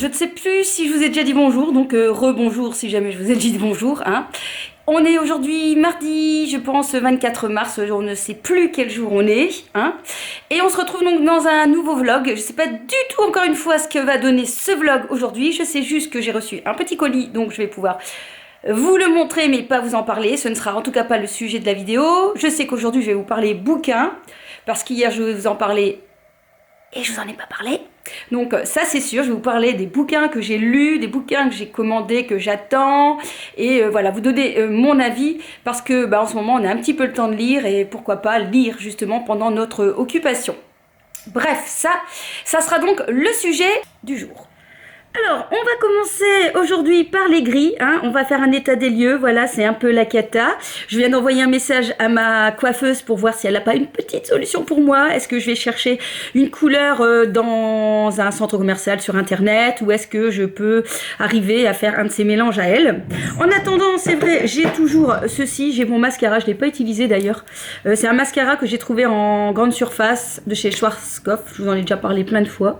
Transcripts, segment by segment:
je ne sais plus si je vous ai déjà dit bonjour, donc rebonjour si jamais je vous ai dit bonjour. Hein. On est aujourd'hui mardi, je pense 24 mars, on ne sait plus quel jour on est. Hein. Et on se retrouve donc dans un nouveau vlog. Je ne sais pas du tout encore une fois ce que va donner ce vlog aujourd'hui. Je sais juste que j'ai reçu un petit colis, donc je vais pouvoir vous le montrer mais pas vous en parler. Ce ne sera en tout cas pas le sujet de la vidéo. Je sais qu'aujourd'hui je vais vous parler bouquins, parce qu'hier je vais vous en parler et je vous en ai pas parlé. Donc ça c'est sûr, je vais vous parler des bouquins que j'ai lus, des bouquins que j'ai commandés, que j'attends, et voilà, vous donner mon avis, parce que en ce moment on a un petit peu le temps de lire, et pourquoi pas lire justement pendant notre occupation. Bref, ça sera donc le sujet du jour. Alors, on va commencer aujourd'hui par les gris, hein. On va faire un état des lieux, voilà, c'est un peu la cata. Je viens d'envoyer un message à ma coiffeuse pour voir si elle n'a pas une petite solution pour moi. Est-ce que je vais chercher une couleur dans un centre commercial sur internet, ou est-ce que je peux arriver à faire un de ces mélanges à elle? En attendant, c'est vrai, j'ai toujours ceci, j'ai mon mascara, je ne l'ai pas utilisé d'ailleurs. C'est un mascara que j'ai trouvé en grande surface de chez Schwarzkopf, je vous en ai déjà parlé plein de fois.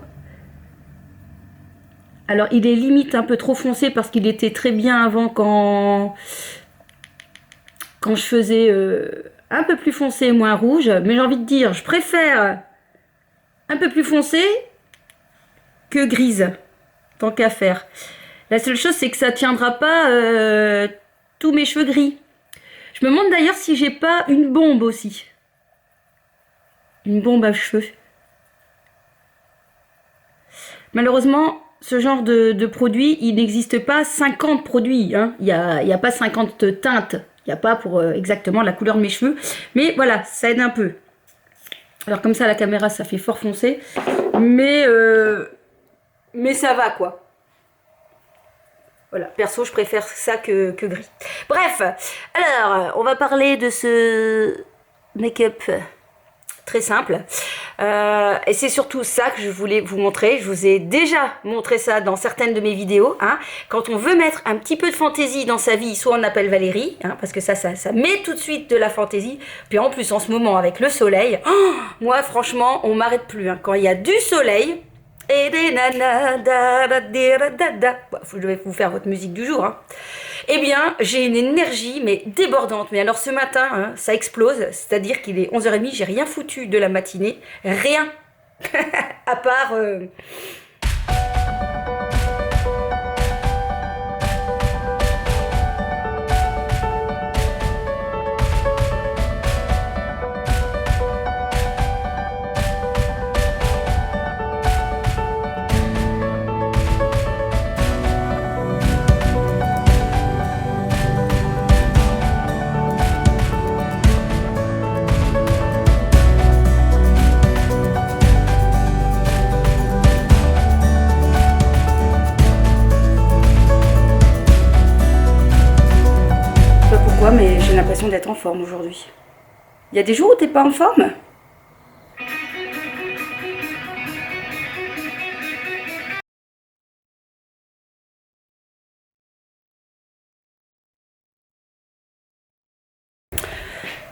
Alors, il est limite un peu trop foncé parce qu'il était très bien avant quand je faisais un peu plus foncé et moins rouge. Mais j'ai envie de dire, je préfère un peu plus foncé que grise, tant qu'à faire. La seule chose, c'est que ça ne tiendra pas tous mes cheveux gris. Je me demande d'ailleurs si j'ai pas une bombe aussi. Une bombe à cheveux. Malheureusement, ce genre de produit, il n'existe pas 50 produits. Hein. Il n'y a pas 50 teintes. Il n'y a pas pour exactement la couleur de mes cheveux. Mais voilà, ça aide un peu. Alors comme ça, la caméra, ça fait fort foncé. Mais ça va, quoi. Voilà, perso, je préfère ça que gris. Bref, alors, on va parler de ce make-up très simple. Et c'est surtout ça que je voulais vous montrer. Je vous ai déjà montré ça dans certaines de mes vidéos. Hein. Quand on veut mettre un petit peu de fantaisie dans sa vie, soit on appelle Valérie, hein, parce que ça met tout de suite de la fantaisie. Puis en plus, en ce moment, avec le soleil, moi, franchement, on m'arrête plus. Hein. Quand il y a du soleil, et des nanas, je vais vous faire votre musique du jour. Hein. Eh bien, j'ai une énergie, mais débordante. Mais alors ce matin, hein, ça explose. C'est-à-dire qu'il est 11h30, j'ai rien foutu de la matinée. Rien. À part... mais j'ai l'impression d'être en forme aujourd'hui. Il y a des jours où t'es pas en forme?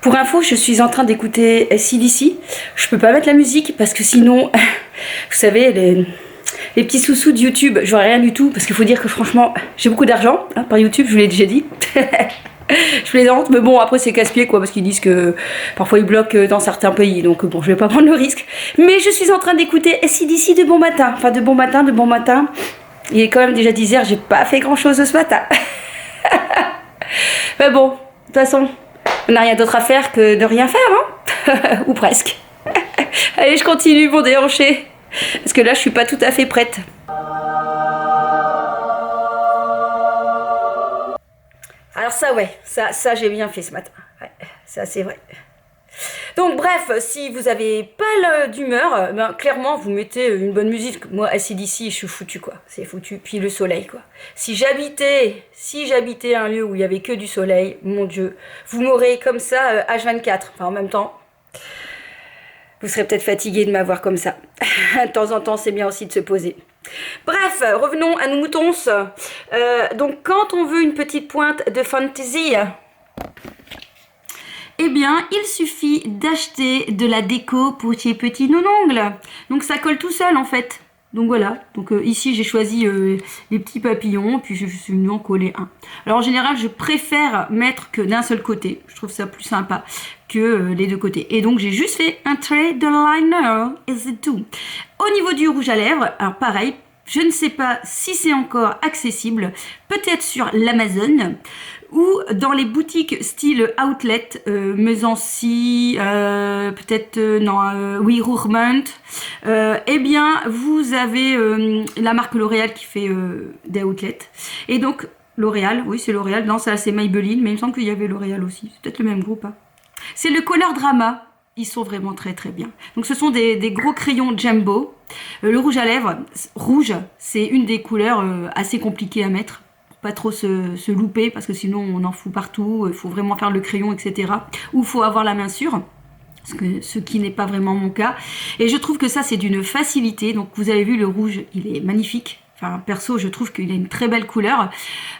Pour info, je suis en train d'écouter AC/DC. Je peux pas mettre la musique parce que sinon, vous savez, les petits sous-sous de YouTube, j'aurais rien du tout. Parce qu'il faut dire que franchement, j'ai beaucoup d'argent hein, par YouTube, je vous l'ai déjà dit. Je plaisante, mais bon, après c'est casse-pied quoi, parce qu'ils disent que parfois ils bloquent dans certains pays, donc bon, je vais pas prendre le risque. Mais je suis en train d'écouter AC/DC de bon matin, enfin de bon matin. Il est quand même déjà 10h, j'ai pas fait grand chose ce matin. Mais bon, de toute façon, on n'a rien d'autre à faire que de rien faire, hein. Ou presque. Allez, je continue mon déhanché, parce que là je suis pas tout à fait prête. Alors ça, ouais, ça j'ai bien fait ce matin. Ouais, ça c'est vrai. Donc bref, si vous avez pas d'humeur, clairement vous mettez une bonne musique. Moi, AC/DC, je suis foutu quoi. C'est foutu. Puis le soleil quoi. Si j'habitais un lieu où il y avait que du soleil, mon Dieu, vous m'aurez comme ça H24. Enfin en même temps, vous serez peut-être fatigué de m'avoir comme ça. De temps en temps, c'est bien aussi de se poser. Bref, revenons à nos moutons. Donc quand on veut une petite pointe de fantaisie, eh bien il suffit d'acheter de la déco pour ces petits non-ongles. Donc ça colle tout seul en fait. Donc voilà, donc ici j'ai choisi les petits papillons, puis je suis venue en coller un. Alors en général, je préfère mettre que d'un seul côté, je trouve ça plus sympa que les deux côtés. Et donc j'ai juste fait un trait de liner, et c'est tout. Au niveau du rouge à lèvres, alors pareil, je ne sais pas si c'est encore accessible, peut-être sur l'Amazon ou dans les boutiques style outlet, Mezancy, peut-être, oui, Roermond. Eh bien, vous avez la marque L'Oréal qui fait des outlets. Et donc, L'Oréal, oui, c'est L'Oréal. Non, ça, c'est Maybelline, mais il me semble qu'il y avait L'Oréal aussi. C'est peut-être le même groupe. Hein. C'est le Color Drama. Ils sont vraiment très très bien. Donc ce sont des gros crayons Jumbo. Le rouge à lèvres, rouge, c'est une des couleurs assez compliquées à mettre. Pour pas trop se louper, parce que sinon on en fout partout. Il faut vraiment faire le crayon, etc. Ou il faut avoir la main sûre. Ce qui n'est pas vraiment mon cas. Et je trouve que ça c'est d'une facilité. Donc vous avez vu le rouge, il est magnifique. Enfin, perso, je trouve qu'il a une très belle couleur,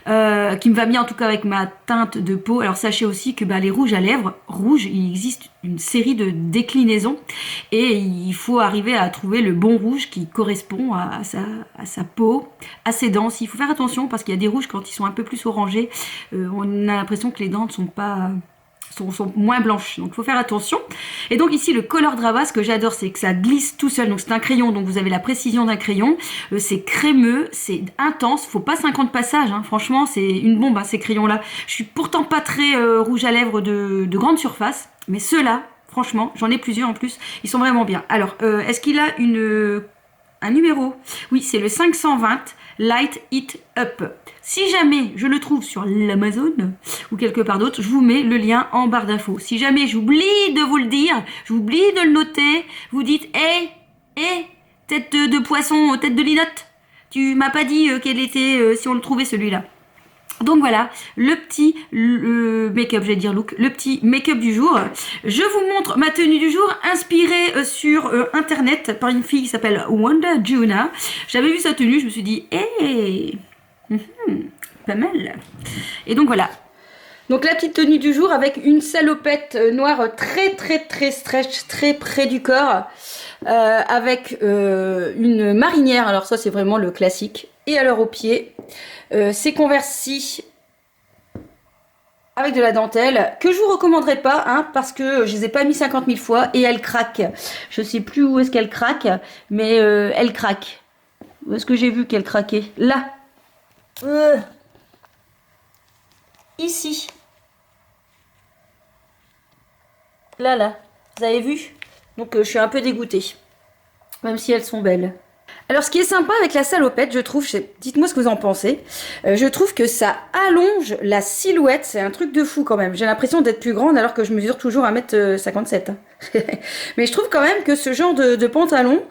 qui me va bien en tout cas avec ma teinte de peau. Alors sachez aussi que les rouges à lèvres, rouge, il existe une série de déclinaisons et il faut arriver à trouver le bon rouge qui correspond à sa peau, à ses dents. Il faut faire attention parce qu'il y a des rouges quand ils sont un peu plus orangés, on a l'impression que les dents ne sont pas... sont moins blanches, donc il faut faire attention. Et donc ici le Color Drama, ce que j'adore c'est que ça glisse tout seul, donc c'est un crayon, donc vous avez la précision d'un crayon, c'est crémeux, c'est intense, faut pas 50 passages, hein. Franchement c'est une bombe hein, ces crayons là. Je suis pourtant pas très rouge à lèvres de grande surface, mais ceux-là, franchement, j'en ai plusieurs en plus, ils sont vraiment bien. Alors, est-ce qu'il a un numéro? Oui, c'est le 520 Light It Up. Si jamais je le trouve sur l'Amazon ou quelque part d'autre, je vous mets le lien en barre d'infos. Si jamais j'oublie de vous le dire, j'oublie de le noter, vous dites tête de poisson, tête de linotte, tu m'as pas dit quel était, si on le trouvait celui-là. Donc voilà, le petit make-up, j'allais dire look, le petit make-up du jour. Je vous montre ma tenue du jour, inspirée sur internet par une fille qui s'appelle Wanda Juna. J'avais vu sa tenue, je me suis dit, pas mal. Et donc voilà. Donc la petite tenue du jour avec une salopette noire très très très stretch, très près du corps, avec une marinière, alors ça c'est vraiment le classique, et alors aux pieds, ces Converse avec de la dentelle, que je vous recommanderais pas, hein, parce que je les ai pas mis 50 000 fois, et elles craquent. Je sais plus où est-ce qu'elles craquent, mais elles craquent. Où est-ce que j'ai vu qu'elles craquaient? Là. Ici. Là. Vous avez vu? Donc je suis un peu dégoûtée. Même si elles sont belles. Alors ce qui est sympa avec la salopette, je trouve, dites-moi ce que vous en pensez, je trouve que ça allonge la silhouette, c'est un truc de fou quand même. J'ai l'impression d'être plus grande alors que je mesure toujours 1m57. Mais je trouve quand même que ce genre de pantalon,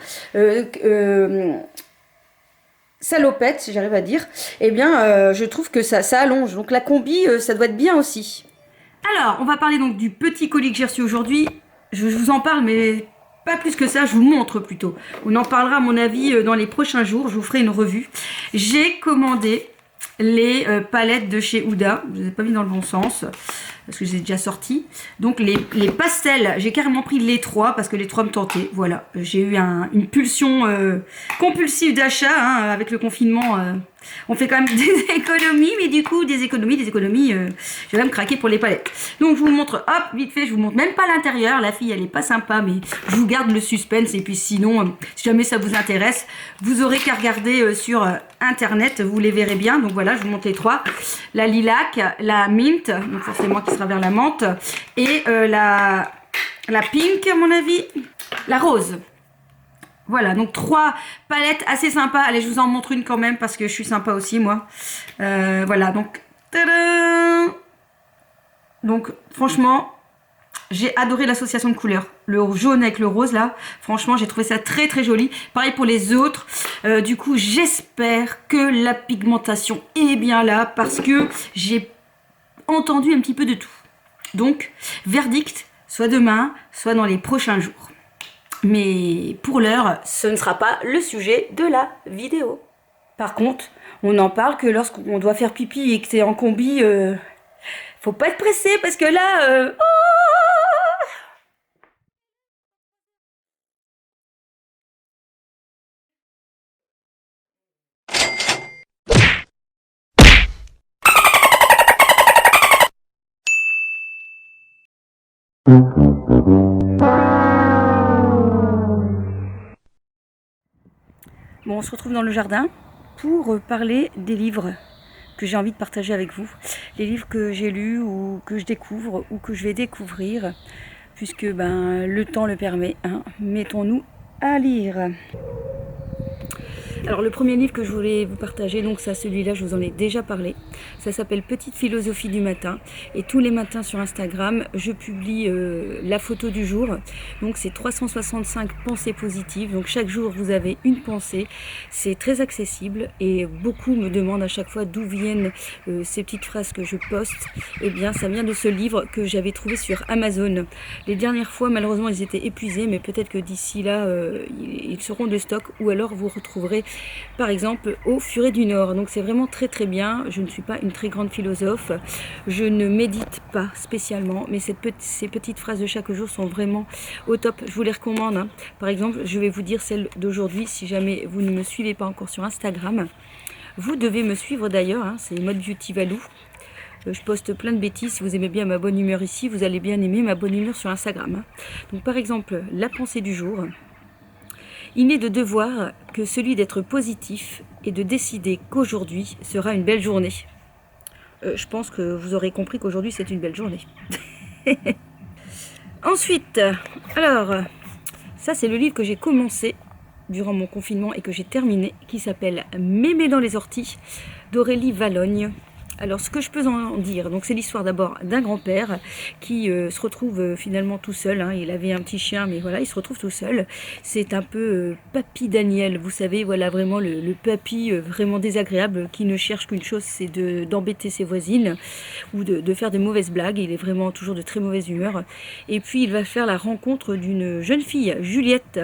salopette si j'arrive à dire, eh bien je trouve que ça allonge. Donc la combi, ça doit être bien aussi. Alors on va parler donc du petit colis que j'ai reçu aujourd'hui. Je vous en parle mais... pas plus que ça, je vous montre plutôt. On en parlera à mon avis dans les prochains jours, je vous ferai une revue. J'ai commandé les palettes de chez Huda, je ne les ai pas mis dans le bon sens, parce que je les ai déjà sortis. Donc les pastels, j'ai carrément pris les 3, parce que les 3 me tentaient. Voilà, j'ai eu une pulsion compulsive d'achat, hein, avec le confinement. On fait quand même des économies, mais du coup, des économies, je vais me craquer pour les palettes. Donc, je vous montre, hop, vite fait, je vous montre même pas l'intérieur. La fille, elle est pas sympa, mais je vous garde le suspense. Et puis sinon, si jamais ça vous intéresse, vous aurez qu'à regarder sur Internet, vous les verrez bien. Donc voilà, je vous montre les 3. La lilac, la mint, donc forcément qui sera vers la menthe, et la pink, à mon avis, la rose. Voilà, donc 3 palettes assez sympas. Allez, je vous en montre une quand même parce que je suis sympa aussi, moi. Voilà, donc... Tadam! Donc, franchement, j'ai adoré l'association de couleurs. Le jaune avec le rose, là. Franchement, j'ai trouvé ça très, très joli. Pareil pour les autres. Du coup, j'espère que la pigmentation est bien là parce que j'ai entendu un petit peu de tout. Donc, verdict, soit demain, soit dans les prochains jours. Mais pour l'heure, ce ne sera pas le sujet de la vidéo. Par contre, on n'en parle que lorsqu'on doit faire pipi et que t'es en combi. Faut pas être pressé parce que là... Bon, on se retrouve dans le jardin pour parler des livres que j'ai envie de partager avec vous. Les livres que j'ai lus ou que je découvre ou que je vais découvrir, puisque le temps le permet. Hein. Mettons-nous à lire. Alors le premier livre que je voulais vous partager, donc ça, celui-là, je vous en ai déjà parlé. Ça s'appelle Petite philosophie du matin. Et tous les matins sur Instagram, je publie la photo du jour. Donc c'est 365 pensées positives. Donc chaque jour, vous avez une pensée. C'est très accessible et beaucoup me demandent à chaque fois d'où viennent ces petites phrases que je poste. Eh bien, ça vient de ce livre que j'avais trouvé sur Amazon. Les dernières fois, malheureusement, ils étaient épuisés, mais peut-être que d'ici là, ils seront de stock ou alors vous retrouverez par exemple au Furet du Nord. Donc c'est vraiment très très bien. Je ne suis pas une très grande philosophe, je ne médite pas spécialement, mais ces petites phrases de chaque jour sont vraiment au top. Je vous les recommande. Hein. Par exemple, je vais vous dire celle d'aujourd'hui. Si jamais vous ne me suivez pas encore sur Instagram, vous devez me suivre d'ailleurs. Hein. C'est Mode Beauty Valou. Je poste plein de bêtises. Si vous aimez bien ma bonne humeur ici, vous allez bien aimer ma bonne humeur sur Instagram. Hein. Donc par exemple, la pensée du jour. Il n'est de devoir que celui d'être positif et de décider qu'aujourd'hui sera une belle journée. Je pense que vous aurez compris qu'aujourd'hui c'est une belle journée. Ensuite, alors, ça c'est le livre que j'ai commencé durant mon confinement et que j'ai terminé, qui s'appelle Mémé dans les orties d'Aurélie Vallogne. Alors, ce que je peux en dire, donc c'est l'histoire d'abord d'un grand-père qui se retrouve finalement tout seul. Hein. Il avait un petit chien, mais voilà, il se retrouve tout seul. C'est un peu Papy Daniel, vous savez, voilà, vraiment le papy vraiment désagréable qui ne cherche qu'une chose, c'est d'embêter ses voisines ou de faire des mauvaises blagues. Il est vraiment toujours de très mauvaise humeur. Et puis, il va faire la rencontre d'une jeune fille, Juliette,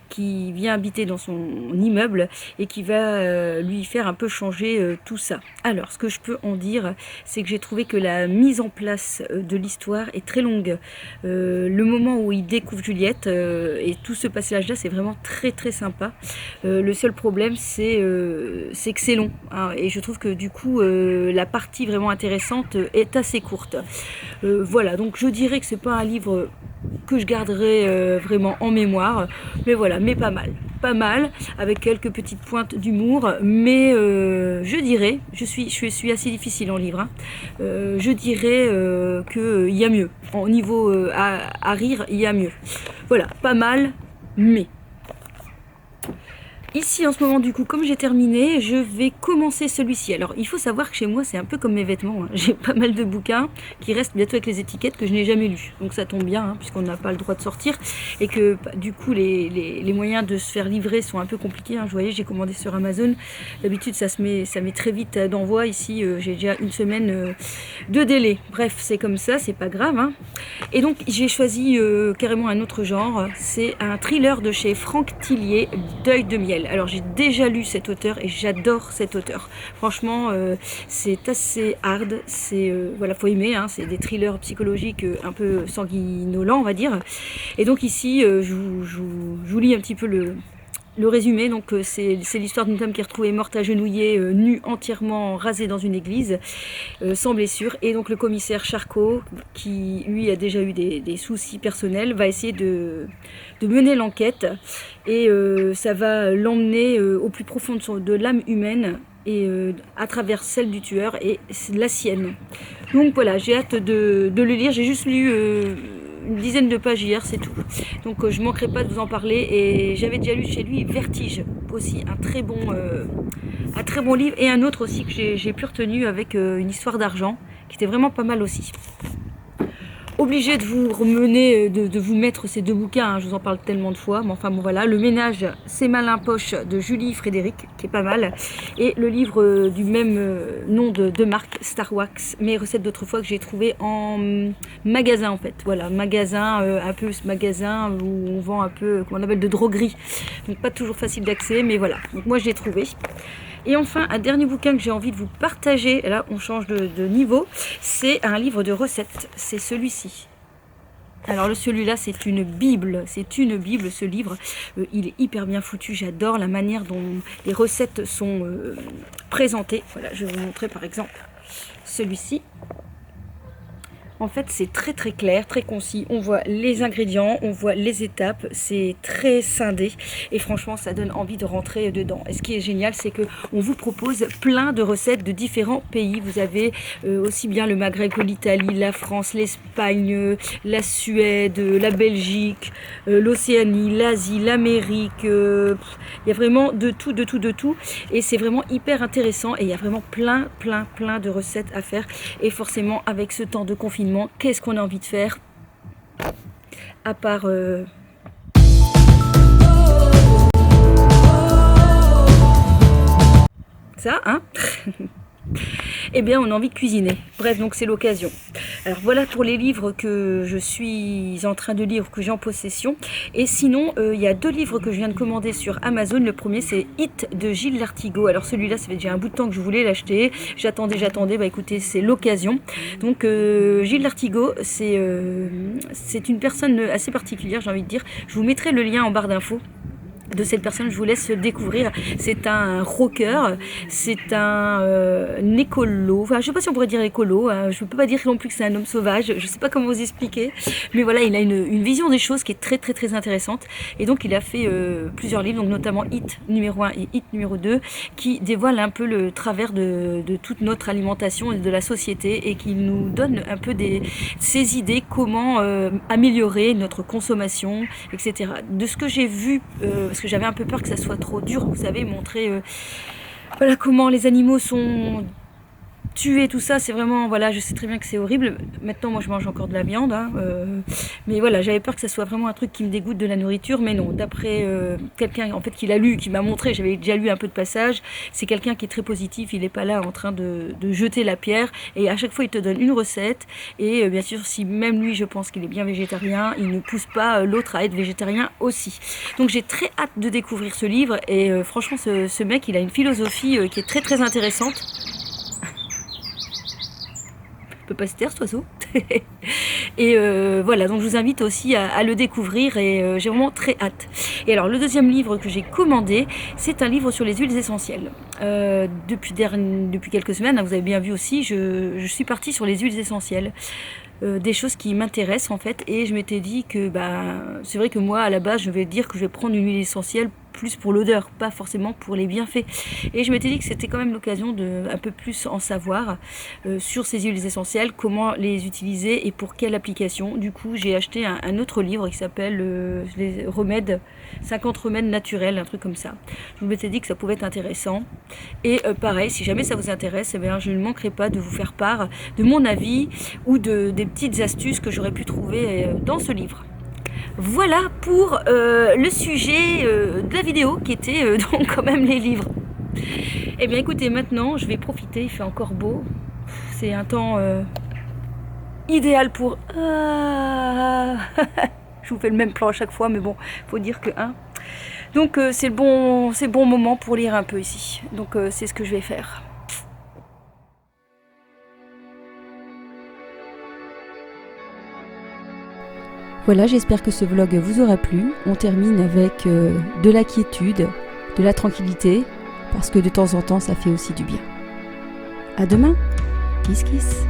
qui vient habiter dans son immeuble et qui va lui faire un peu changer tout ça. Alors, ce que je peux en dire, c'est que j'ai trouvé que la mise en place de l'histoire est très longue. Le moment où il découvre Juliette et tout ce passage-là, c'est vraiment très très sympa. Le seul problème, c'est que c'est long. Hein, et je trouve que du coup, la partie vraiment intéressante est assez courte. Voilà, donc je dirais que c'est pas un livre que je garderai vraiment en mémoire, mais voilà, mais pas mal, avec quelques petites pointes d'humour, mais je dirais, je suis assez difficile en livre, hein, je dirais qu'il y a mieux, au niveau à rire, il y a mieux, voilà, pas mal, mais... Ici, en ce moment, du coup, comme j'ai terminé, je vais commencer celui-ci. Alors, il faut savoir que chez moi, c'est un peu comme mes vêtements. Hein. J'ai pas mal de bouquins qui restent bientôt avec les étiquettes que je n'ai jamais lus. Donc, ça tombe bien, hein, puisqu'on n'a pas le droit de sortir. Et que, du coup, les moyens de se faire livrer sont un peu compliqués. Hein. Vous voyez, j'ai commandé sur Amazon. D'habitude, ça met très vite d'envoi. Ici, j'ai déjà une semaine de délai. Bref, c'est comme ça, c'est pas grave. Hein. Et donc, j'ai choisi carrément un autre genre. C'est un thriller de chez Franck Tillier, Deuil de miel. Alors j'ai déjà lu cet auteur et j'adore cet auteur. Franchement, c'est assez hard. C'est voilà, faut aimer. Hein, c'est des thrillers psychologiques un peu sanguinolents, on va dire. Et donc ici, je vous lis un petit peu le résumé. Donc c'est l'histoire d'une femme qui est retrouvée morte agenouillée, nue, entièrement rasée dans une église, sans blessure. Et donc le commissaire Charcot, qui lui a déjà eu des soucis personnels, va essayer de mener l'enquête. Et ça va l'emmener au plus profond de l'âme humaine et à travers celle du tueur et la sienne. Donc voilà, j'ai hâte de le lire. J'ai juste lu une dizaine de pages hier, c'est tout. Donc je ne manquerai pas de vous en parler. Et j'avais déjà lu chez lui Vertige, aussi un très bon livre. Et un autre aussi que j'ai plus retenu avec une histoire d'argent, qui était vraiment pas mal aussi. Obligé de vous remener, de vous mettre ces deux bouquins, hein, je vous en parle tellement de fois, mais enfin bon voilà, Le ménage, c'est malin poche de Julie Frédéric, qui est pas mal, et le livre du même nom de marque, Star Wax, mes recettes d'autrefois que j'ai trouvé en magasin en fait, voilà, magasin, un peu ce magasin où on vend un peu, comment on appelle, de droguerie, donc pas toujours facile d'accès, mais voilà, donc moi je l'ai trouvé. Et enfin, un dernier bouquin que j'ai envie de vous partager, là on change de niveau, c'est un livre de recettes, c'est celui-ci. Alors celui-là c'est une bible ce livre, il est hyper bien foutu, j'adore la manière dont les recettes sont présentées. Voilà, je vais vous montrer par exemple celui-ci. En fait, c'est très très clair, très concis. On voit les ingrédients, on voit les étapes, c'est très scindé et franchement, ça donne envie de rentrer dedans. Et ce qui est génial, c'est que on vous propose plein de recettes de différents pays. Vous avez aussi bien le Maghreb que l'Italie, la France, l'Espagne, la Suède, la Belgique, l'Océanie, l'Asie, l'Amérique. Il y a vraiment de tout, de tout, de tout. Et c'est vraiment hyper intéressant et il y a vraiment plein de recettes à faire. Et forcément, avec ce temps de confinement, qu'est-ce qu'on a envie de faire à part ça, hein? Eh bien, on a envie de cuisiner. Bref, donc c'est l'occasion. Alors voilà pour les livres que je suis en train de lire, que j'ai en possession. Et sinon, il y a 2 livres que je viens de commander sur Amazon. Le premier, c'est Hit de Gilles Lartigot. Alors celui-là, ça fait déjà un bout de temps que je voulais l'acheter. J'attendais. Bah écoutez, c'est l'occasion. Donc Gilles Lartigot, c'est une personne assez particulière, j'ai envie de dire. Je vous mettrai le lien en barre d'infos de cette personne, je vous laisse le découvrir. C'est un rocker, c'est un écolo, enfin je sais pas si on pourrait dire écolo, hein. Je ne peux pas dire non plus que c'est un homme sauvage, je sais pas comment vous expliquer, mais voilà, il a une vision des choses qui est très intéressante, et donc il a fait plusieurs livres, donc notamment Hit numéro 1 et Hit numéro 2, qui dévoilent un peu le travers de toute notre alimentation et de la société, et qui nous donne un peu ses idées, comment améliorer notre consommation, etc. De ce que j'ai vu, parce que j'avais un peu peur que ça soit trop dur, vous savez, montrer voilà comment les animaux sont tuer tout ça, c'est vraiment, voilà, je sais très bien que c'est horrible. Maintenant, moi, je mange encore de la viande, hein, mais voilà, j'avais peur que ça soit vraiment un truc qui me dégoûte de la nourriture, mais non, d'après quelqu'un, en fait, qui l'a lu, qui m'a montré, j'avais déjà lu un peu de passages, c'est quelqu'un qui est très positif, il n'est pas là en train de jeter la pierre, et à chaque fois, il te donne une recette, et bien sûr, si même lui, je pense qu'il est bien végétarien, il ne pousse pas l'autre à être végétarien aussi. Donc, j'ai très hâte de découvrir ce livre, et franchement, ce mec, il a une philosophie qui est très intéressante. Pas se taire cet oiseau. Et voilà, donc je vous invite aussi à le découvrir, et j'ai vraiment très hâte. Et alors le deuxième livre que j'ai commandé, c'est un livre sur les huiles essentielles. Depuis quelques semaines, hein, vous avez bien vu aussi, je suis partie sur les huiles essentielles. Des choses qui m'intéressent en fait, et je m'étais dit que c'est vrai que moi à la base je vais dire que je vais prendre une huile essentielle plus pour l'odeur, pas forcément pour les bienfaits, et je m'étais dit que c'était quand même l'occasion de un peu plus en savoir sur ces huiles essentielles, comment les utiliser et pour quelle application. Du coup j'ai acheté un autre livre qui s'appelle les remèdes, 50 remèdes naturels, un truc comme ça. Je m'étais dit que ça pouvait être intéressant, et pareil, si jamais ça vous intéresse, eh bien, je ne manquerai pas de vous faire part de mon avis ou des petites astuces que j'aurais pu trouver dans ce livre. Voilà pour le sujet de la vidéo, qui était donc quand même les livres. Eh bien écoutez, maintenant je vais profiter, il fait encore beau, c'est un temps idéal pour... Je vous fais le même plan à chaque fois, mais bon, faut dire que... Donc c'est le bon moment pour lire un peu ici, donc c'est ce que je vais faire. Voilà, j'espère que ce vlog vous aura plu. On termine avec de la quiétude, de la tranquillité, parce que de temps en temps, ça fait aussi du bien. À demain. Kiss kiss.